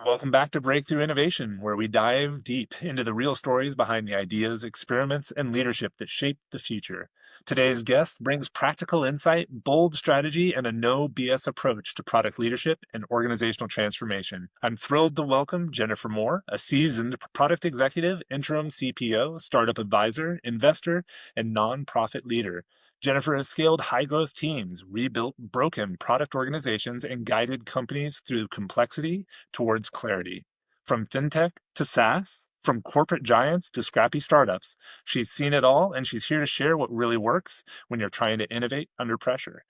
Welcome back to Breakthrough Innovation, where we dive deep into the real stories behind the ideas, experiments, and leadership that shape the future. Today's guest brings practical insight, bold strategy, and a no BS approach to product leadership and organizational transformation. I'm thrilled to welcome Jennifer Moore, a seasoned product executive, interim CPO, startup advisor, investor, and nonprofit leader. Jennifer has scaled high growth teams, rebuilt broken product organizations, and guided companies through complexity towards clarity. From fintech to SaaS, from corporate giants to scrappy startups, she's seen it all and she's here to share what really works when you're trying to innovate under pressure.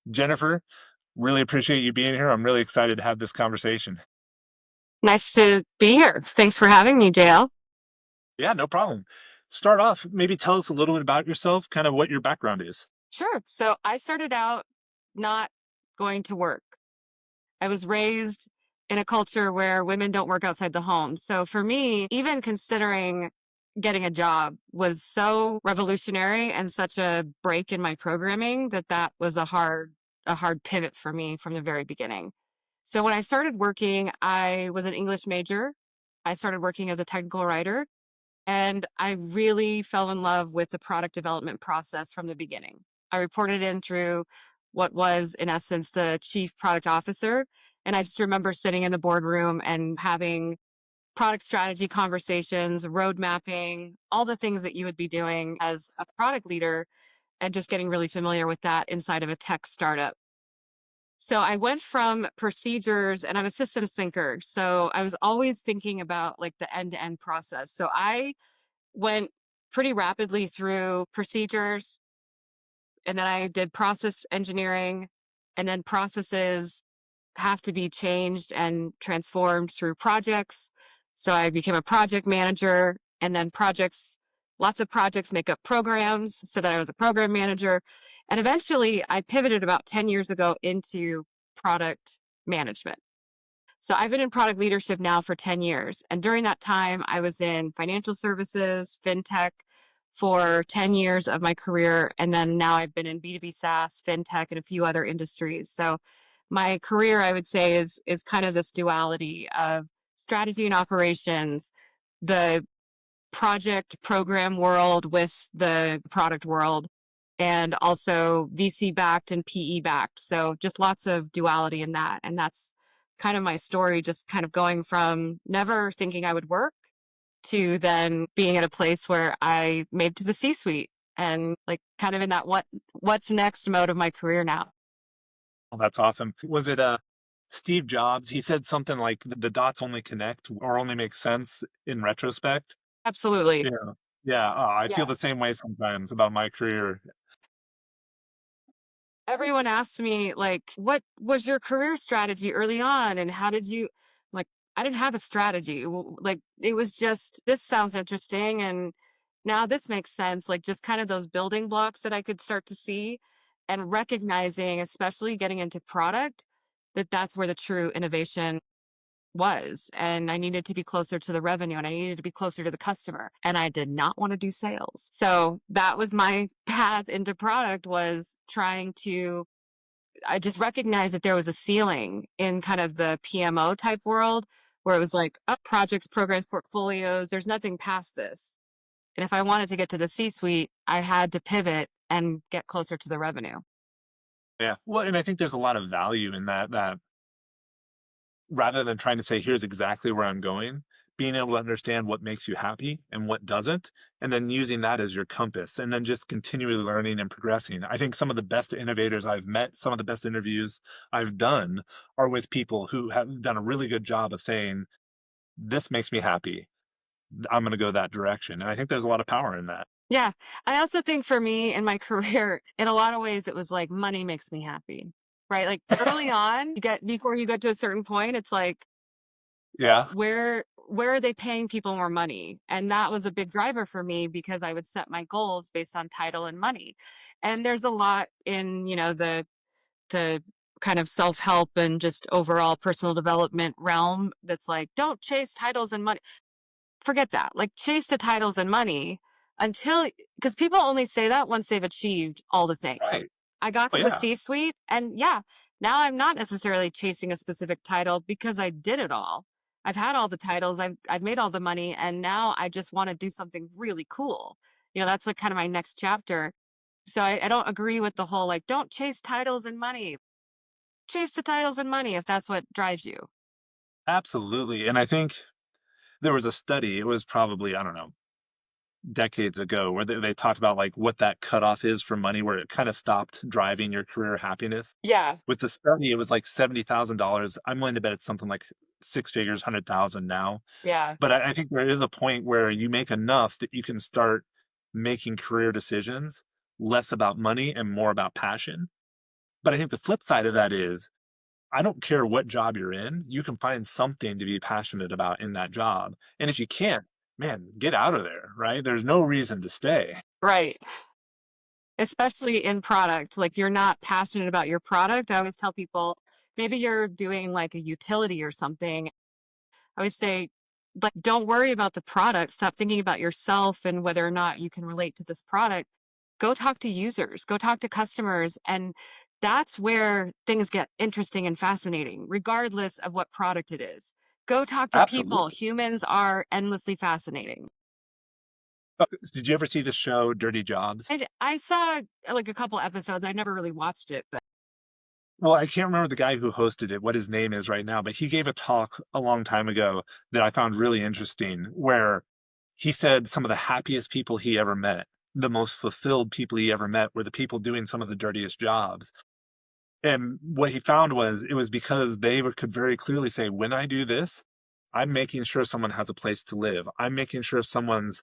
Jennifer, really appreciate you being here. I'm really excited to have this conversation. Nice to be here. Thanks for having me, Dale. Yeah, no problem. Start off, maybe tell us a little bit about yourself, kind of what your background is. Sure. So I started out not going to work. I was raised in a culture where women don't work outside the home. So for me, even considering getting a job was so revolutionary and such a break in my programming that was a hard pivot for me from the very beginning. So when I started working, I was an English major. I started working as a technical writer. And I really fell in love with the product development process from the beginning. I reported in through what was, in essence, the chief product officer. And I just remember sitting in the boardroom and having product strategy conversations, road mapping, all the things that you would be doing as a product leader, and just getting really familiar with that inside of a tech startup. So I went from procedures, and I'm a systems thinker. So I was always thinking about like the end to end process. So I went pretty rapidly through procedures, and then I did process engineering, and then processes have to be changed and transformed through projects. So I became a project manager, and then lots of projects make up programs, so that I was a program manager. And eventually I pivoted about 10 years ago into product management. So I've been in product leadership now for 10 years. And during that time, I was in financial services, fintech for 10 years of my career. And then now I've been in B2B SaaS, fintech, and a few other industries. So my career, I would say, is kind of this duality of strategy and operations, the project program world with the product world, and also VC backed and PE backed. So just lots of duality in that. And that's kind of my story, just kind of going from never thinking I would work to then being at a place where I made it to the C suite and like kind of in that what's next mode of my career now. Oh, that's awesome. Was it Steve Jobs? He said something like the dots only connect or only make sense in retrospect. Absolutely. Yeah. Yeah. Oh, I feel Yeah. the same way sometimes about my career. Everyone asks me like, what was your career strategy early on and how did you like, I didn't have a strategy. Like it was just, this sounds interesting and now this makes sense. Like just kind of those building blocks that I could start to see and recognizing, especially getting into product, that that's where the true innovation was. And I needed to be closer to the revenue and I needed to be closer to the customer. And I did not want to do sales. So that was my path into product, was trying to, I just recognized that there was a ceiling in kind of the PMO type world where it was like up projects, programs, portfolios. There's nothing past this. And if I wanted to get to the C suite, I had to pivot and get closer to the revenue. Yeah. Well, and I think there's a lot of value in that rather than trying to say, here's exactly where I'm going, being able to understand what makes you happy and what doesn't, and then using that as your compass and then just continually learning and progressing. I think some of the best innovators I've met, some of the best interviews I've done are with people who have done a really good job of saying, this makes me happy. I'm going to go that direction. And I think there's a lot of power in that. Yeah. I also think for me in my career, in a lot of ways, it was like money makes me happy, right? Like early on, before you get to a certain point, it's like, Yeah. where are they paying people more money? And that was a big driver for me because I would set my goals based on title and money. And there's a lot in, the kind of self-help and just overall personal development realm that's like, don't chase titles and money. Forget that. Like chase the titles and money until, because people only say that once they've achieved all the things. Right. I got Oh, to the yeah. C suite and yeah, now I'm not necessarily chasing a specific title because I did it all. I've had all the titles, I've made all the money, and now I just want to do something really cool. That's like kind of my next chapter. So I don't agree with the whole like, don't chase titles and money. Chase the titles and money if that's what drives you. Absolutely. And I think there was a study, it was probably, I don't know, decades ago, where they talked about like what that cutoff is for money, where it kind of stopped driving your career happiness. Yeah. With the study, it was like $70,000. I'm willing to bet it's something like six figures, 100,000 now. Yeah. But I think there is a point where you make enough that you can start making career decisions less about money and more about passion. But I think the flip side of that is I don't care what job you're in, you can find something to be passionate about in that job. And if you can't, man, get out of there, right? There's no reason to stay. Right. Especially in product. Like you're not passionate about your product. I always tell people maybe you're doing like a utility or something. I always say, like, don't worry about the product. Stop thinking about yourself and whether or not you can relate to this product. Go talk to users, go talk to customers. And that's where things get interesting and fascinating, regardless of what product it is. Go talk to people. Absolutely. Humans are endlessly fascinating. Did you ever see the show Dirty Jobs? I saw like a couple episodes. I never really watched it, but Well, I can't remember the guy who hosted it, what his name is right now, but he gave a talk a long time ago that I found really interesting, where he said some of the happiest people he ever met, the most fulfilled people he ever met were the people doing some of the dirtiest jobs. And what he found was it was because could very clearly say, when I do this, I'm making sure someone has a place to live. I'm making sure someone's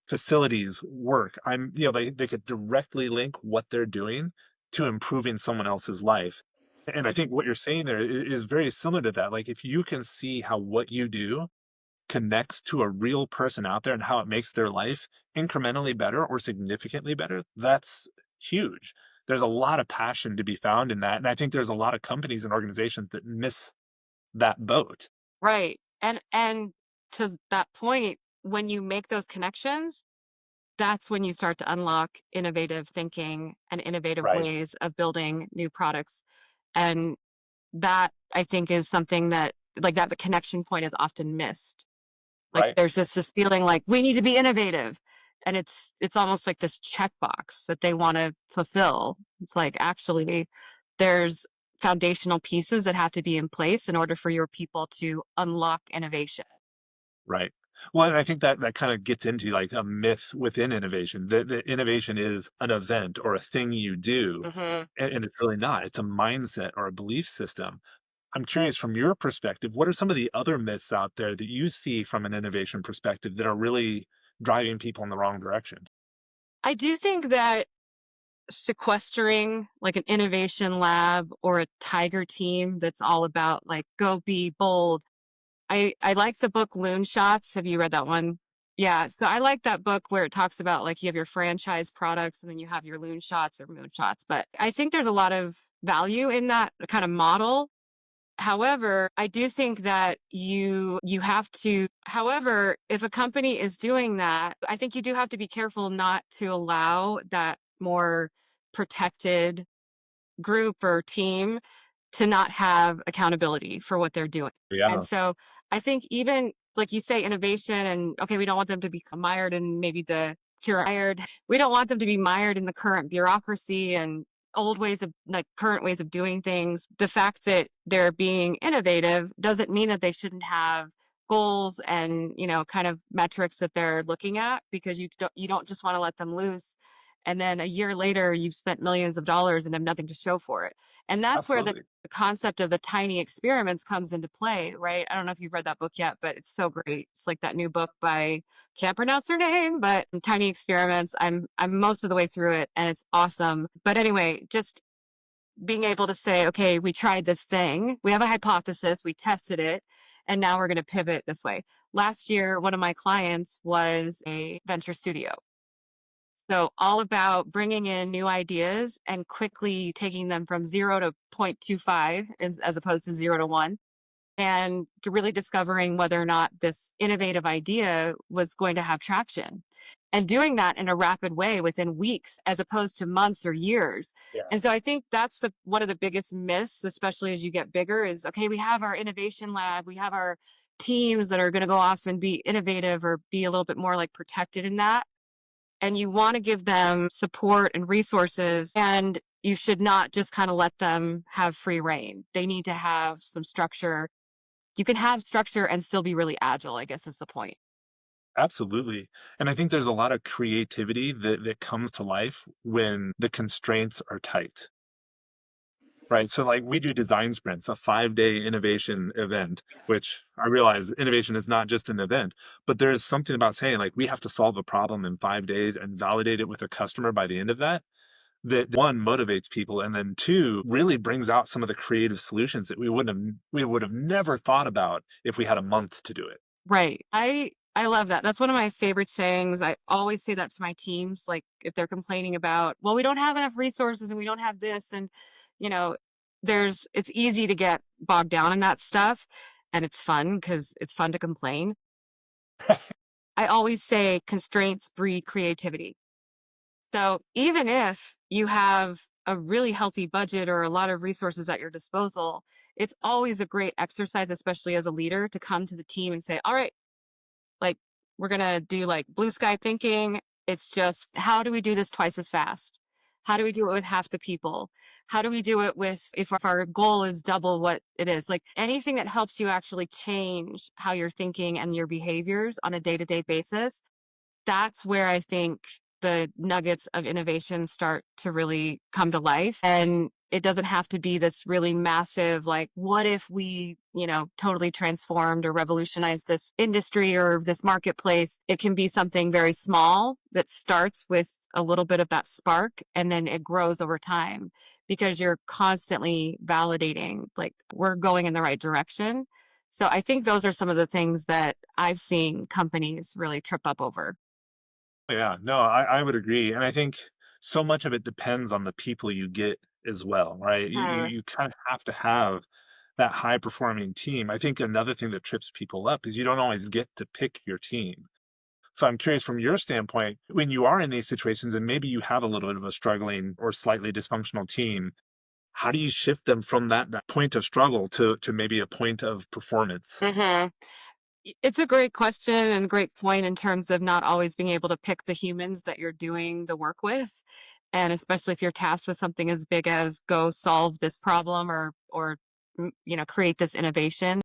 facilities work. They could directly link what they're doing to improving someone else's life. And I think what you're saying there is very similar to that. Like if you can see how what you do connects to a real person out there and how it makes their life incrementally better or significantly better, that's huge. There's a lot of passion to be found in that. And I think there's a lot of companies and organizations that miss that boat. right. And to that point, when you make those connections, that's when you start to unlock innovative thinking and innovative Right. ways of building new products. And that I think is something that like that the connection point is often missed. Like Right. there's just this feeling like we need to be innovative. And it's almost like this checkbox that they want to fulfill. It's like actually there's foundational pieces that have to be in place in order for your people to unlock innovation. Right. Well, and I think that that kind of gets into like a myth within innovation. That innovation is an event or a thing you do, Hmm. and it's really not. It's a mindset or a belief system. I'm curious from your perspective, what are some of the other myths out there that you see from an innovation perspective that are really driving people in the wrong direction? I do think that sequestering like an innovation lab or a tiger team that's all about like go be bold. I like the book Loon Shots. Have you read that one? Yeah, so I like that book where it talks about like you have your franchise products and then you have your loon shots or moon shots. But I think there's a lot of value in that kind of model. However, I do think that you have to however, if a company is doing that, I think you do have to be careful not to allow that more protected group or team to not have accountability for what they're doing. And Yeah. so I think even like you say, innovation and okay, we don't want them to be mired in maybe the mired. We don't want them to be mired in the current bureaucracy and old ways of like current ways of doing things. The fact that they're being innovative doesn't mean that they shouldn't have goals and kind of metrics that they're looking at because you don't just want to let them loose and then a year later you've spent millions of dollars and have nothing to show for it. And that's where the Absolutely. concept of the tiny experiments comes into play, right? I don't know if you've read that book yet, but it's so great. It's like that new book by can't pronounce her name, but Tiny Experiments. I'm most of the way through it and it's awesome. But anyway, just being able to say, okay, we tried this thing, we have a hypothesis, we tested it, and now we're going to pivot this way. Last year, one of my clients was a venture studio. So all about bringing in new ideas and quickly taking them from 0 to 0.25 as opposed to 0 to 1. and to really discovering whether or not this innovative idea was going to have traction and doing that in a rapid way within weeks as opposed to months or years. Yeah. And so I think that's one of the biggest myths, especially as you get bigger, is okay, we have our innovation lab, we have our teams that are going to go off and be innovative or be a little bit more like protected in that. And you want to give them support and resources, and you should not just kind of let them have free reign. They need to have some structure. You can have structure and still be really agile, I guess is the point. Absolutely. And I think there's a lot of creativity that comes to life when the constraints are tight. Right. So, like, we do design sprints, a 5-day innovation event, which I realize innovation is not just an event, but there's something about saying, like, we have to solve a problem in 5 days and validate it with a customer by the end of that. That one motivates people, and then two really brings out some of the creative solutions that we would have never thought about if we had a month to do it. Right. I love that. That's one of my favorite sayings. I always say that to my teams, like if they're complaining about, well, we don't have enough resources and we don't have this, and you know, it's easy to get bogged down in that stuff, and it's fun because it's fun to complain. I always say constraints breed creativity. So even if you have a really healthy budget or a lot of resources at your disposal, it's always a great exercise, especially as a leader, to come to the team and say, all right, like, we're gonna do like blue sky thinking. It's just, how do we do this twice as fast? How do we do it with half the people? How do we do it with, if our goal is double what it is? Like anything that helps you actually change how you're thinking and your behaviors on a day to day basis, that's where I think the nuggets of innovation start to really come to life. And it doesn't have to be this really massive, like, what if we, totally transformed or revolutionized this industry or this marketplace? It can be something very small that starts with a little bit of that spark and then it grows over time because you're constantly validating, like, we're going in the right direction. So I think those are some of the things that I've seen companies really trip up over. Yeah, no, I would agree. And I think so much of it depends on the people you get as well, right? You kind of have to have that high performing team. I think another thing that trips people up is you don't always get to pick your team. So I'm curious from your standpoint, when you are in these situations and maybe you have a little bit of a struggling or slightly dysfunctional team, how do you shift them from that point of struggle to maybe a point of performance? Mhm. It's a great question and great point in terms of not always being able to pick the humans that you're doing the work with. And especially if you're tasked with something as big as go solve this problem or create this innovation.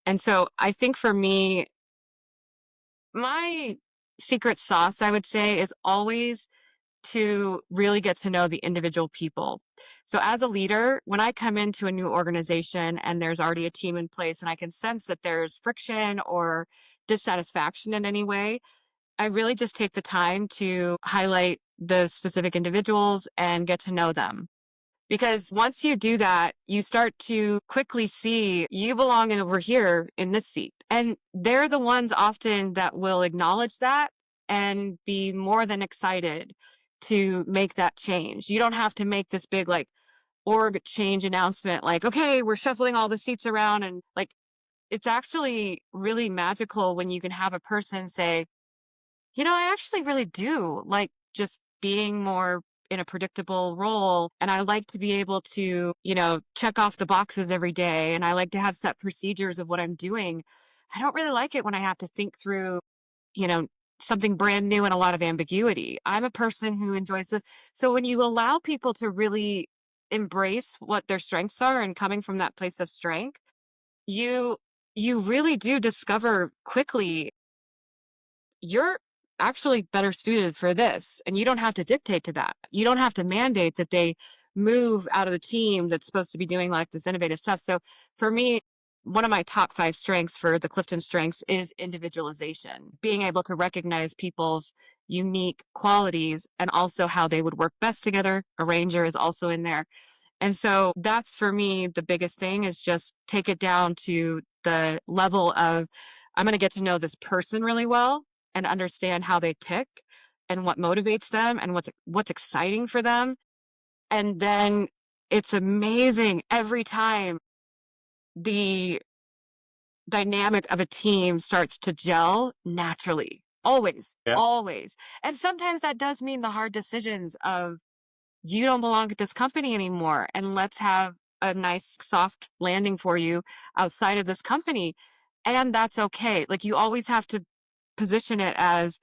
And so I think for me, my secret sauce, I would say, is always to really get to know the individual people. So as a leader, when I come into a new organization and there's already a team in place and I can sense that there's friction or dissatisfaction in any way, I really just take the time to highlight the specific individuals and get to know them. Because once you do that, you start to quickly see you belong in over here in this seat. And they're the ones often that will acknowledge that and be more than excited to make that change. You don't have to make this big like org change announcement like, okay, we're shuffling all the seats around and like it's actually really magical when you can have a person say, I actually really do like just being more in a predictable role. And I like to be able to, check off the boxes every day. And I like to have set procedures of what I'm doing. I don't really like it when I have to think through, you know, something brand new and a lot of ambiguity. I'm a person who enjoys this. So when you allow people to really embrace what their strengths are and coming from that place of strength, you you really do discover quickly you're actually better suited for this. And you don't have to dictate to that. You don't have to mandate that they move out of the team that's supposed to be doing like this innovative stuff. So for me, one of my top five strengths for the Clifton strengths is individualization, being able to recognize people's unique qualities and also how they would work best together. A ranger is also in there. And so that's for me the biggest thing is just take it down to the level of I'm going to get to know this person really well and understand how they tick and what motivates them and what's exciting for them. And then it's amazing every time the dynamic of a team starts to gel naturally. Always, Yeah, always. And sometimes that does mean the hard decisions of you don't belong at this company anymore. And let's have a nice soft landing for you outside of this company. And that's okay. Like you always have to position it as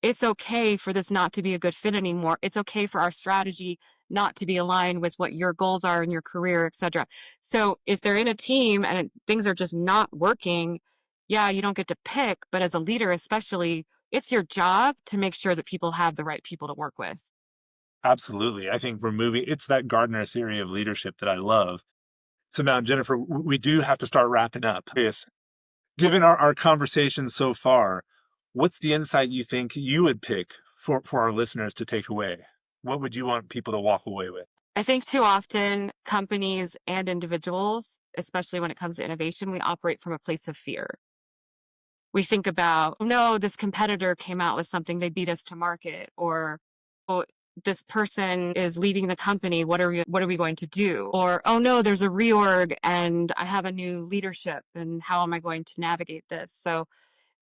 it's okay for this not to be a good fit anymore. It's okay for our strategy not to be aligned with what your goals are in your career, et cetera. So if they're in a team and things are just not working, yeah, you don't get to pick. But as a leader, especially, it's your job to make sure that people have the right people to work with. absolutely. I think removing it's that Gardner theory of leadership that I love. So now, Jennifer, we do have to start wrapping up. Yes. Given our conversation so far, what's the insight you think you would pick for our listeners to take away? What would you want people to walk away with? I think too often companies and individuals, especially when it comes to innovation, we operate from a place of fear. We think about, "Oh, no, this competitor came out with something, they beat us to market," or, "Oh, this person is leaving the company. What are we going to do?" Or, "Oh no, there's a reorg and I have a new leadership and how am I going to navigate this?" So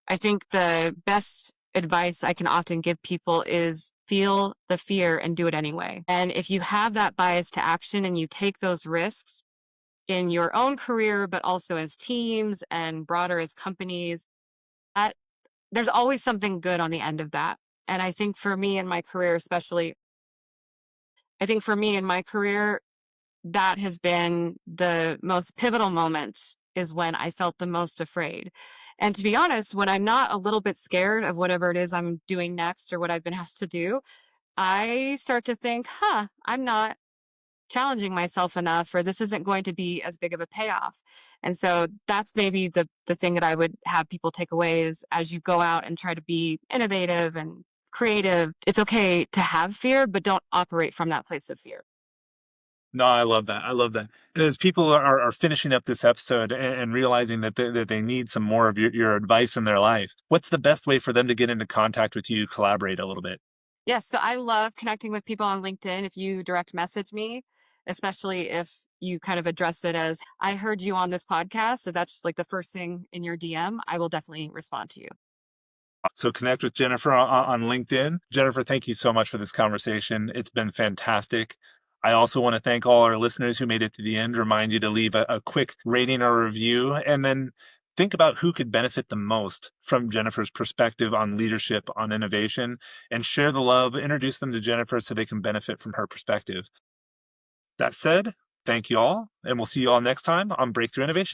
I think the best advice I can often give people is feel the fear and do it anyway. And if you have that bias to action and you take those risks in your own career, but also as teams and broader as companies, that there's always something good on the end of that. And I think for me in my career, especially, I think for me in my career, that has been the most pivotal moments is when I felt the most afraid. And to be honest, when I'm not a little bit scared of whatever it is I'm doing next or what I've been asked to do, I start to think, I'm not challenging myself enough, or this isn't going to be as big of a payoff. And so that's maybe the thing that I would have people take away is as you go out and try to be innovative and creative, it's okay to have fear, but don't operate from that place of fear. No, I love that. I love that. And as people are finishing up this episode and realizing that they need some more of your advice in their life, what's the best way for them to get into contact with you, collaborate a little bit? Yes, so I love connecting with people on LinkedIn. If you direct message me, especially if you kind of address it as, I heard you on this podcast. So that's like the first thing in your DM, I will definitely respond to you. So connect with Jennifer on LinkedIn. Jennifer, thank you so much for this conversation. It's been fantastic. I also want to thank all our listeners who made it to the end. Remind you to leave a quick rating or review, and then think about who could benefit the most from Jennifer's perspective on leadership, on innovation, and share the love. Introduce them to Jennifer so they can benefit from her perspective. That said, thank you all, and we'll see you all next time on Breakthrough Innovation.